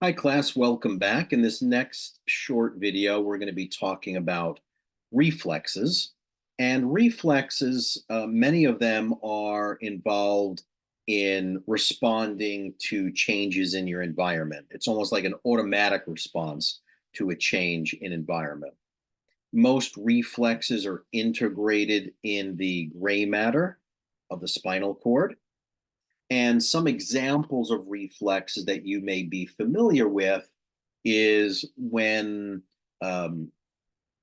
Hi class, welcome back. In this next short video, we're going to be talking about reflexes. And reflexes, many of them are involved in responding to changes in your environment. It's almost like an automatic response to a change in environment. Most reflexes are integrated in the gray matter of the spinal cord. And some examples of reflexes that you may be familiar with is when um,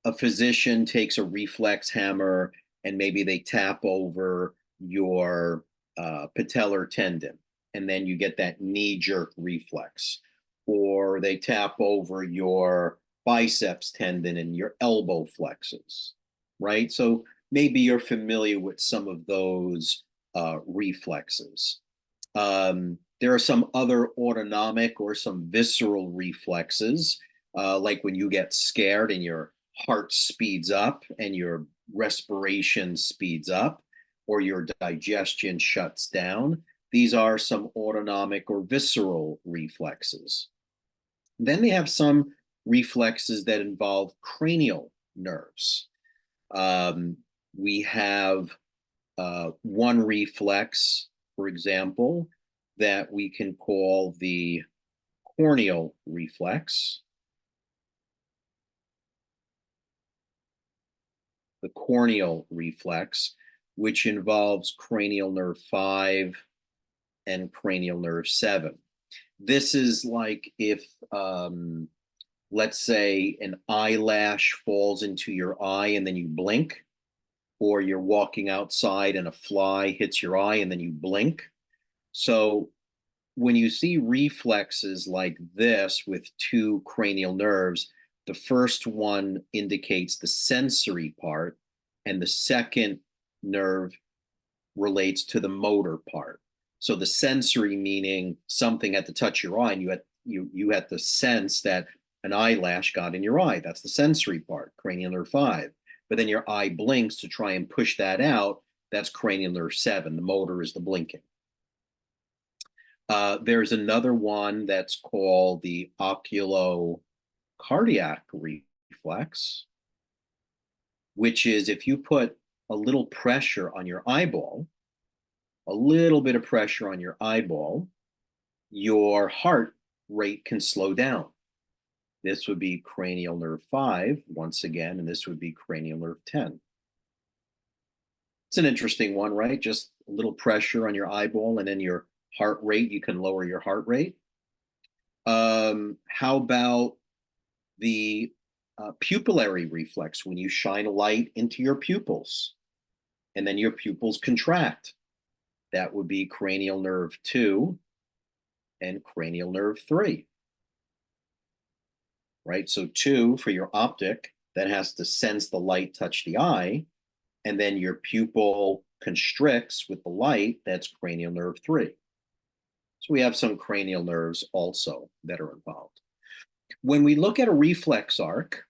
a physician takes a reflex hammer and maybe they tap over your patellar tendon, and then you get that knee jerk reflex, or they tap over your biceps tendon and your elbow flexes, right? So maybe you're familiar with some of those reflexes. There are some other autonomic or some visceral reflexes, like when you get scared and your heart speeds up and your respiration speeds up or your digestion shuts down. These are some autonomic or visceral reflexes. Then they have some reflexes that involve cranial nerves. Um, we have one reflex, for example, that we can call the corneal reflex. The corneal reflex, which involves cranial nerve 5 and cranial nerve 7. This is like if, let's say, an eyelash falls into your eye and then you blink, or you're walking outside and a fly hits your eye and then you blink. So when you see reflexes like this with two cranial nerves, the first one indicates the sensory part, and the second nerve relates to the motor part. So the sensory meaning something had to touch your eye, and you had the sense that an eyelash got in your eye. That's the sensory part, cranial nerve 5. But then your eye blinks to try and push that out. That's cranial nerve 7. The motor is the blinking. There's another one that's called the oculocardiac reflex, which is if you put a little pressure on your eyeball, a little bit of pressure on your eyeball, your heart rate can slow down. This would be cranial nerve 5 once again, and this would be cranial nerve 10. It's an interesting one, right? Just a little pressure on your eyeball, and then your heart rate, you can lower your heart rate. How about the pupillary reflex, when you shine a light into your pupils and then your pupils contract? That would be cranial nerve 2 and cranial nerve 3, right? So 2 for your optic, that has to sense the light touch the eye, and then your pupil constricts with the light, that's cranial nerve 3. So we have some cranial nerves also that are involved. When we look at a reflex arc,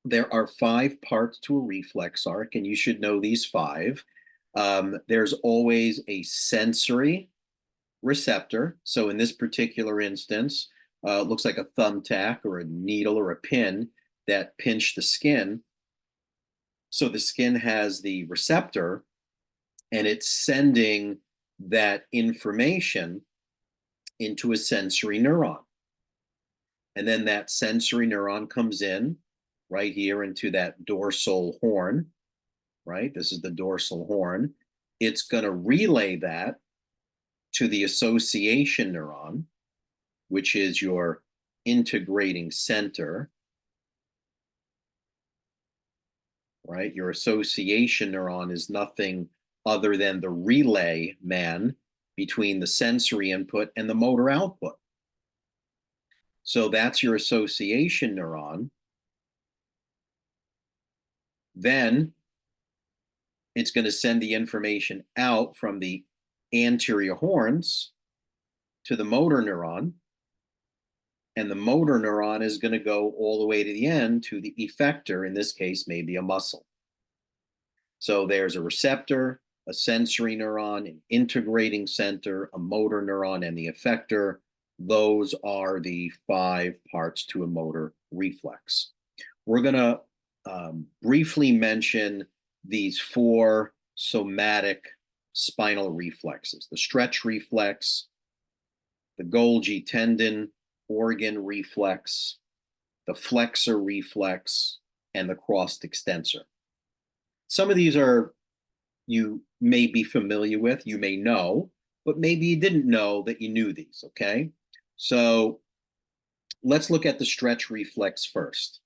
there are 5 parts to a reflex arc, and you should know these 5. There's always a sensory receptor. So in this particular instance, it looks like a thumbtack or a needle or a pin that pinch the skin. So the skin has the receptor, and it's sending that information into a sensory neuron. And then that sensory neuron comes in right here into that dorsal horn, right? This is the dorsal horn. It's going to relay that to the association neuron, which is your integrating center, right? Your association neuron is nothing other than the relay man between the sensory input and the motor output. So that's your association neuron. Then it's going to send the information out from the anterior horns to the motor neuron. And the motor neuron is going to go all the way to the end to the effector, in this case, maybe a muscle. So there's a receptor, a sensory neuron, an integrating center, a motor neuron, and the effector. Those are the 5 parts to a motor reflex. We're going to briefly mention these 4 somatic spinal reflexes: the stretch reflex, the Golgi tendon organ reflex, the flexor reflex, and the crossed extensor. Some of these are you may be familiar with, you may know, but maybe you didn't know that you knew these, okay? So let's look at the stretch reflex first.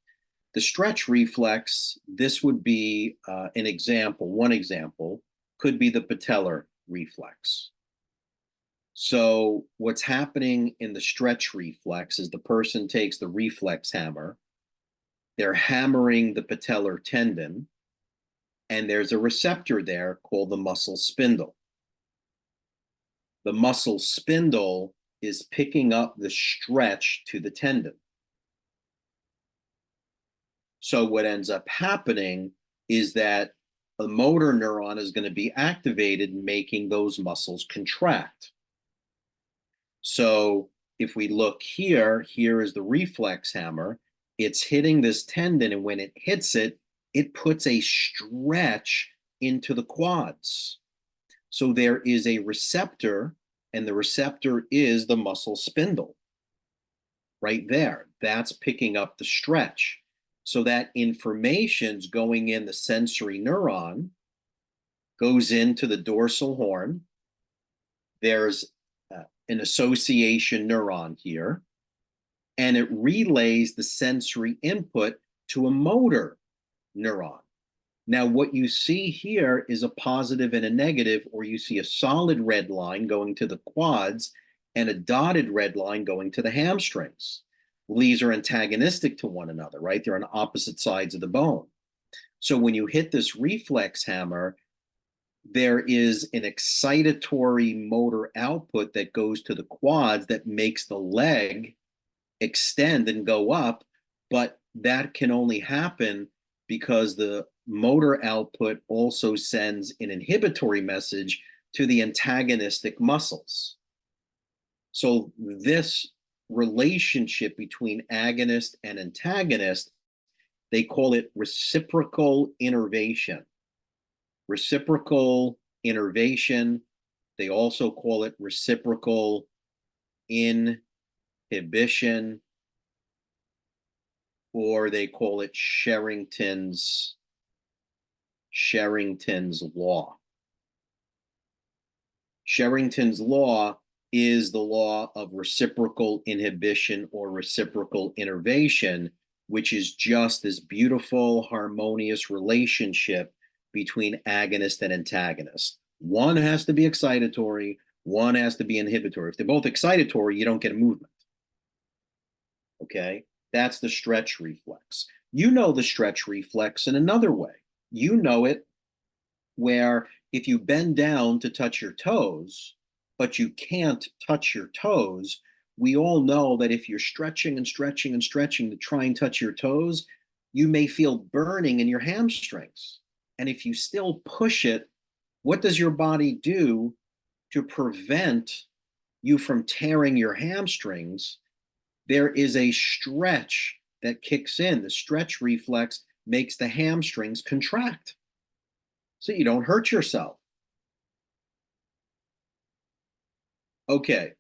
The stretch reflex, this would be an example. One example could be the patellar reflex. So what's happening in the stretch reflex is the person takes the reflex hammer, they're hammering the patellar tendon, and there's a receptor there called the muscle spindle. The muscle spindle is picking up the stretch to the tendon. So what ends up happening is that a motor neuron is going to be activated, making those muscles contract. So if we look here, here is the reflex hammer. It's hitting this tendon, and when it hits it, it puts a stretch into the quads. So there is a receptor, and the receptor is the muscle spindle right there. That's picking up the stretch. So that information's going in the sensory neuron, goes into the dorsal horn. There's an association neuron here, and it relays the sensory input to a motor neuron. Now, what you see here is a positive and a negative, or you see a solid red line going to the quads and a dotted red line going to the hamstrings. Well, these are antagonistic to one another, right? They're on opposite sides of the bone. So when you hit this reflex hammer, there is an excitatory motor output that goes to the quads that makes the leg extend and go up, but that can only happen because the motor output also sends an inhibitory message to the antagonistic muscles. So this relationship between agonist and antagonist, they call it reciprocal innervation. Reciprocal innervation, they also call it reciprocal inhibition, or they call it Sherrington's law. Sherrington's law is the law of reciprocal inhibition or reciprocal innervation, which is just this beautiful, harmonious relationship between agonist and antagonist. One has to be excitatory, one has to be inhibitory. If they're both excitatory, you don't get a movement. Okay, that's the stretch reflex. You know the stretch reflex in another way. You know it where if you bend down to touch your toes, but you can't touch your toes, we all know that if you're stretching and stretching and stretching to try and touch your toes, you may feel burning in your hamstrings. And if you still push it, what does your body do to prevent you from tearing your hamstrings? There is a stretch that kicks in. The stretch reflex makes the hamstrings contract so you don't hurt yourself. Okay,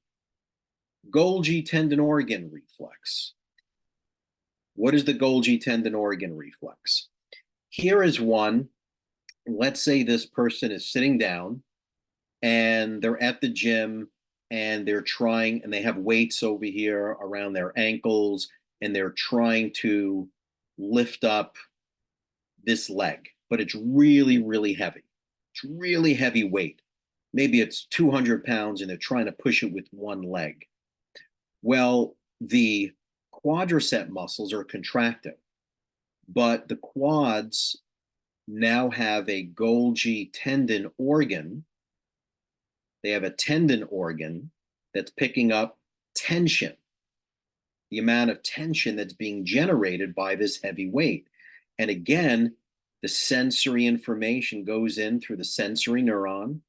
Golgi tendon organ reflex. What is the Golgi tendon organ reflex? Here is one. Let's say this person is sitting down and they're at the gym and they're trying, and they have weights over here around their ankles, and they're trying to lift up this leg, but it's really, really heavy. It's really heavy weight. Maybe it's 200 pounds and they're trying to push it with one leg. Well, the quadricep muscles are contracting, but the quads now have a Golgi tendon organ. They have a tendon organ that's picking up tension, the amount of tension that's being generated by this heavy weight. And again, the sensory information goes in through the sensory neuron.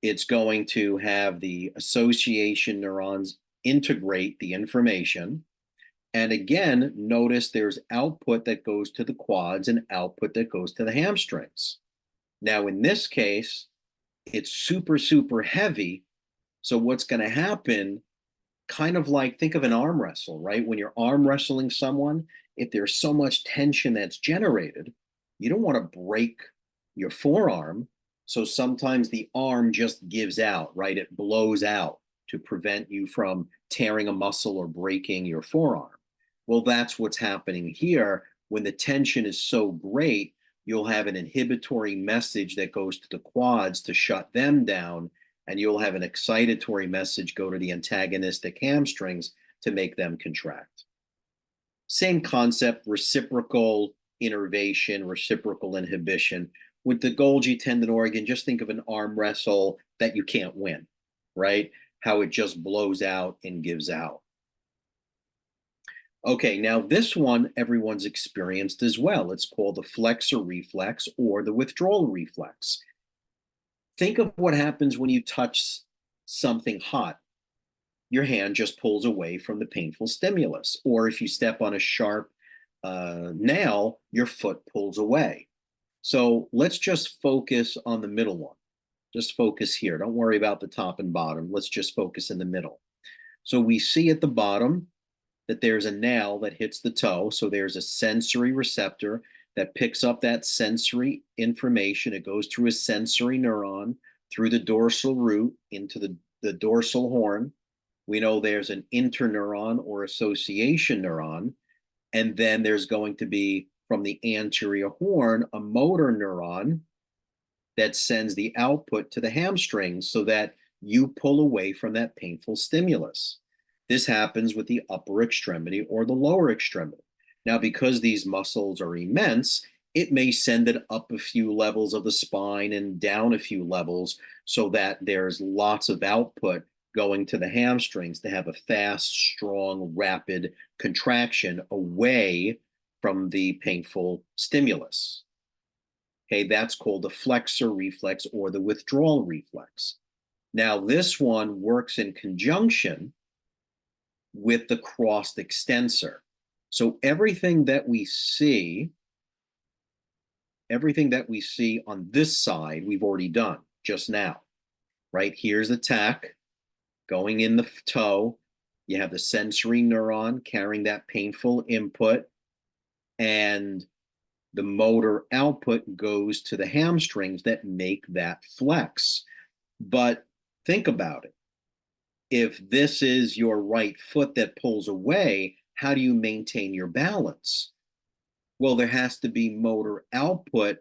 It's going to have the association neurons integrate the information. And again, notice there's output that goes to the quads and output that goes to the hamstrings. Now, in this case, it's super, super heavy. So what's going to happen, kind of like, think of an arm wrestle, right? When you're arm wrestling someone, if there's so much tension that's generated, you don't want to break your forearm. So sometimes the arm just gives out, right? It blows out to prevent you from tearing a muscle or breaking your forearm. Well, that's what's happening here. When the tension is so great, you'll have an inhibitory message that goes to the quads to shut them down, and you'll have an excitatory message go to the antagonistic hamstrings to make them contract. Same concept, reciprocal innervation, reciprocal inhibition. With the Golgi tendon organ, just think of an arm wrestle that you can't win, right? How it just blows out and gives out. Okay, now this one everyone's experienced as well. It's called the flexor reflex or the withdrawal reflex. Think of what happens when you touch something hot. Your hand just pulls away from the painful stimulus. Or if you step on a sharp nail, your foot pulls away. So let's just focus on the middle one. Just focus here. Don't worry about the top and bottom. Let's just focus in the middle. So we see at the bottom that there's a nail that hits the toe. So there's a sensory receptor that picks up that sensory information. It goes through a sensory neuron, through the dorsal root into the dorsal horn. We know there's an interneuron or association neuron. And then there's going to be, from the anterior horn, a motor neuron that sends the output to the hamstrings so that you pull away from that painful stimulus. This happens with the upper extremity or the lower extremity. Now, because these muscles are immense, it may send it up a few levels of the spine and down a few levels so that there's lots of output going to the hamstrings to have a fast, strong, rapid contraction away from the painful stimulus. Okay, that's called the flexor reflex or the withdrawal reflex. Now, this one works in conjunction with the crossed extensor. So everything that we see on this side, we've already done just now, right? Here's the tack going in the toe. You have the sensory neuron carrying that painful input, and the motor output goes to the hamstrings that make that flex. But think about it. If this is your right foot that pulls away, how do you maintain your balance? Well, there has to be motor output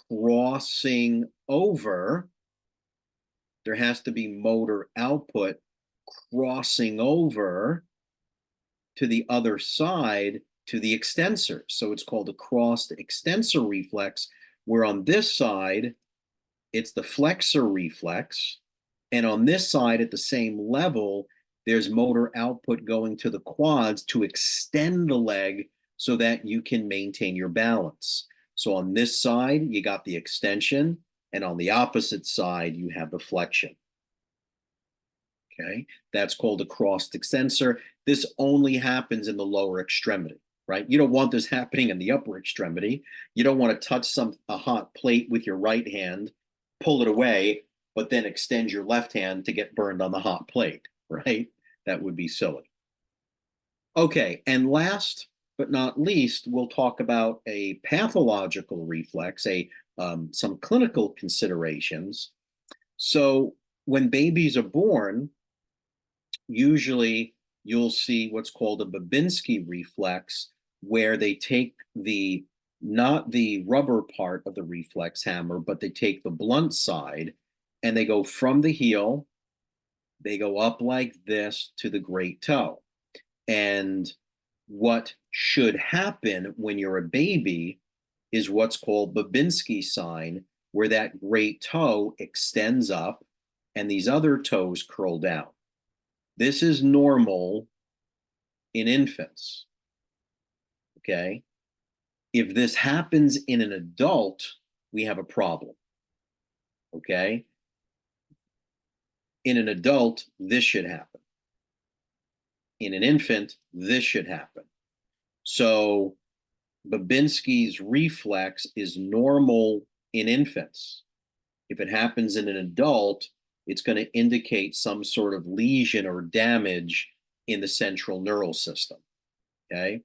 crossing over. There has to be motor output crossing over to the other side, to the extensor. So it's called a crossed extensor reflex, where on this side, it's the flexor reflex. And on this side, at the same level, there's motor output going to the quads to extend the leg so that you can maintain your balance. So on this side, you got the extension, and on the opposite side, you have the flexion. Okay, that's called a crossed extensor. This only happens in the lower extremity, right? You don't want this happening in the upper extremity. You don't want to touch a hot plate with your right hand, pull it away, but then extend your left hand to get burned on the hot plate, right? That would be silly. Okay, and last but not least, we'll talk about a pathological reflex, some clinical considerations. So when babies are born, usually you'll see what's called a Babinski reflex, where they take not the rubber part of the reflex hammer, but they take the blunt side and they go from the heel, they go up like this to the great toe. And what should happen when you're a baby is what's called Babinski sign, where that great toe extends up and these other toes curl down. This is normal in infants, okay? If this happens in an adult, we have a problem, okay? In an adult, this should happen. In an infant, this should happen. So Babinski's reflex is normal in infants. If it happens in an adult, it's going to indicate some sort of lesion or damage in the central neural system. Okay.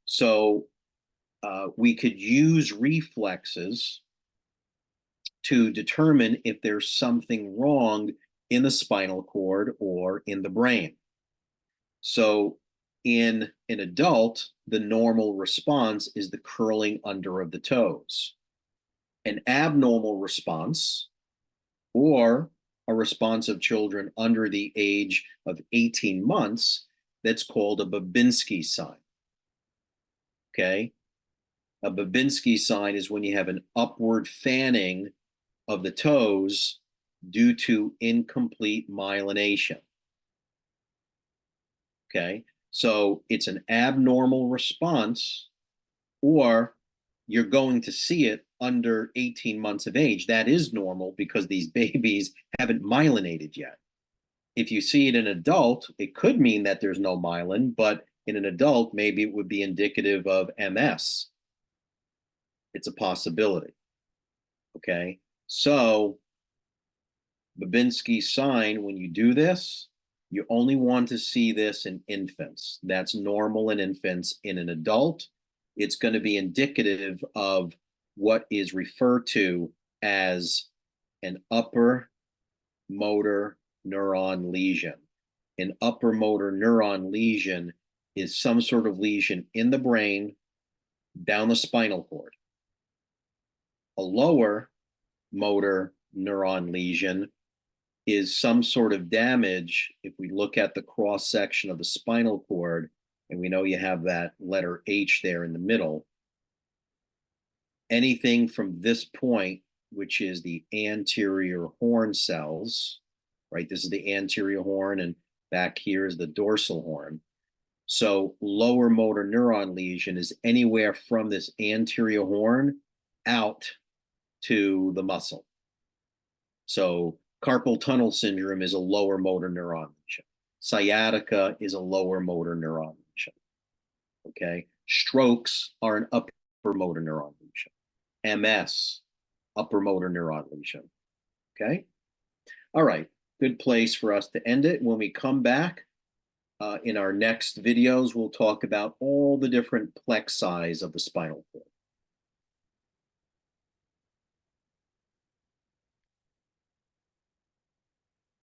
So we could use reflexes to determine if there's something wrong in the spinal cord or in the brain. So in an adult, the normal response is the curling under of the toes. An abnormal response, or a response of children under the age of 18 months, that's called a Babinski sign. Okay. A Babinski sign is when you have an upward fanning of the toes due to incomplete myelination. Okay. So it's an abnormal response, or you're going to see it under 18 months of age. That is normal because these babies haven't myelinated yet. If you see it in an adult, it could mean that there's no myelin, but in an adult, maybe it would be indicative of MS. It's a possibility. Okay. So Babinski sign, when you do this, you only want to see this in infants. That's normal in infants. In an adult, it's going to be indicative of what is referred to as an upper motor neuron lesion. An upper motor neuron lesion is some sort of lesion in the brain down the spinal cord. A lower motor neuron lesion is some sort of damage. If we look at the cross section of the spinal cord, and we know you have that letter H there in the middle, anything from this point, which is the anterior horn cells, right? This is the anterior horn, and back here is the dorsal horn. So lower motor neuron lesion is anywhere from this anterior horn out to the muscle. So carpal tunnel syndrome is a lower motor neuron lesion. Sciatica is a lower motor neuron lesion. Okay. Strokes are an upper motor neuron lesion. MS, upper motor neuron lesion. Okay. All right. Good place for us to end it. When we come back in our next videos, we'll talk about all the different plexi of the spinal cord.